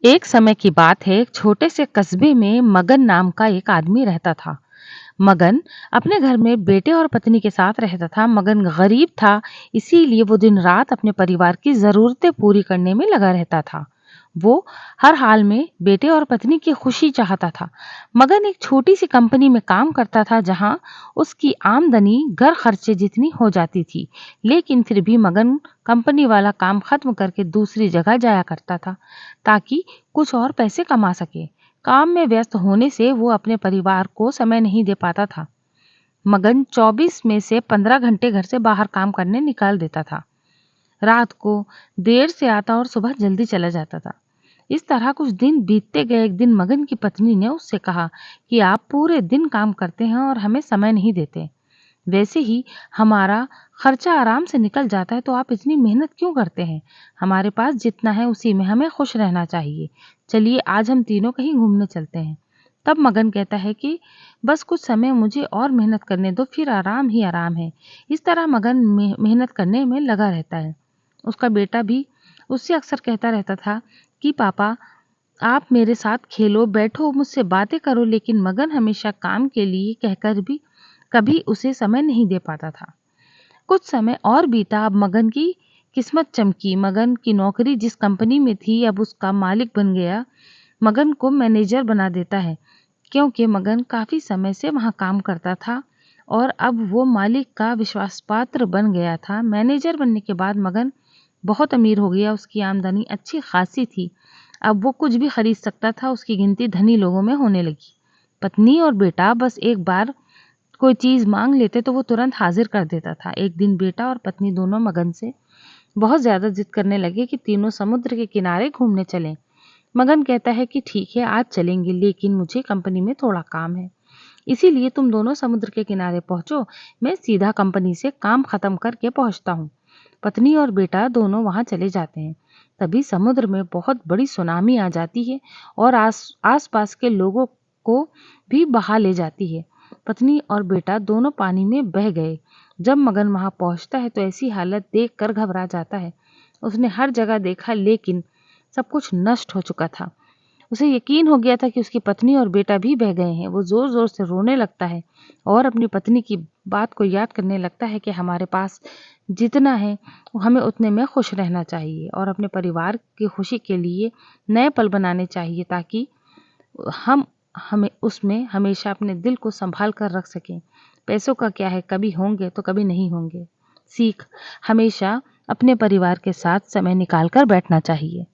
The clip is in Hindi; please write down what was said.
एक समय की बात है, एक छोटे से कस्बे में मगन नाम का एक आदमी रहता था। मगन अपने घर में बेटे और पत्नी के साथ रहता था। मगन गरीब था, इसीलिए वो दिन रात अपने परिवार की ज़रूरतें पूरी करने में लगा रहता था। वो हर हाल में बेटे और पत्नी की खुशी चाहता था। मगन एक छोटी सी कंपनी में काम करता था, जहां उसकी आमदनी घर खर्चे जितनी हो जाती थी। लेकिन फिर भी मगन कंपनी वाला काम खत्म करके दूसरी जगह जाया करता था, ताकि कुछ और पैसे कमा सके। काम में व्यस्त होने से वो अपने परिवार को समय नहीं दे पाता था। मगन 24 में से 15 घंटे घर से बाहर काम करने निकाल देता था। रात को देर से आता और सुबह जल्दी चला जाता था। इस तरह कुछ दिन बीतते गए। एक दिन मगन की पत्नी ने उससे कहा कि आप पूरे दिन काम करते हैं और हमें समय नहीं देते। वैसे ही हमारा खर्चा आराम से निकल जाता है, तो आप इतनी मेहनत क्यों करते हैं? हमारे पास जितना है उसी में हमें खुश रहना चाहिए। चलिए आज हम तीनों कहीं घूमने चलते हैं। तब मगन कहता है कि बस कुछ समय मुझे और मेहनत करने दो, फिर आराम ही आराम है। इस तरह मगन मेहनत करने में लगा रहता है। उसका बेटा भी उससे अक्सर कहता रहता था कि पापा, आप मेरे साथ खेलो, बैठो, मुझसे बातें करो, लेकिन मगन हमेशा काम के लिए कहकर भी कभी उसे समय नहीं दे पाता था। कुछ समय और बीता। अब मगन की किस्मत चमकी। मगन की नौकरी जिस कंपनी में थी, अब उसका मालिक बन गया। मगन को मैनेजर बना देता है, क्योंकि मगन काफी समय से वहां काम करता था और अब वो मालिक का विश्वास पात्र बन गया था। मैनेजर बनने के बाद मगन बहुत अमीर हो गया। उसकी आमदनी अच्छी खासी थी। अब वो कुछ भी खरीद सकता था। उसकी गिनती धनी लोगों में होने लगी। पत्नी और बेटा बस एक बार कोई चीज मांग लेते तो वो तुरंत हाजिर कर देता था। एक दिन बेटा और पत्नी दोनों मगन से बहुत ज्यादा जिद करने लगे कि तीनों समुद्र के किनारे घूमने चलें। मगन कहता है कि ठीक है, आज चलेंगे, लेकिन मुझे कंपनी में थोड़ा काम है, इसीलिए तुम दोनों समुद्र के किनारे पहुंचो, मैं सीधा कंपनी से काम खत्म करके पहुंचता हूँ। पत्नी और बेटा दोनों वहां चले जाते हैं। तभी समुद्र में बहुत बड़ी सुनामी आ जाती है और आस-पास के लोगों को भी बहा ले जाती है। पत्नी और बेटा दोनों पानी में बह गए। जब मगन वहां पहुंचता है तो ऐसी हालत देखकर घबरा जाता है। उसने हर जगह देखा, लेकिन सब कुछ नष्ट हो चुका था। उसे यकीन हो गया था कि उसकी पत्नी और बेटा भी बह गए हैं। वो जोर-जोर से रोने लगता है और अपनी पत्नी की बात को याद करने लगता है कि हमारे पास जितना है वो हमें उतने में खुश रहना चाहिए और अपने परिवार की खुशी के लिए नए पल बनाने चाहिए, ताकि हम हमें उसमें हमेशा अपने दिल को संभाल कर रख सकें। पैसों का क्या है, कभी होंगे तो कभी नहीं होंगे। सीख, हमेशा अपने परिवार के साथ समय निकाल कर बैठना चाहिए।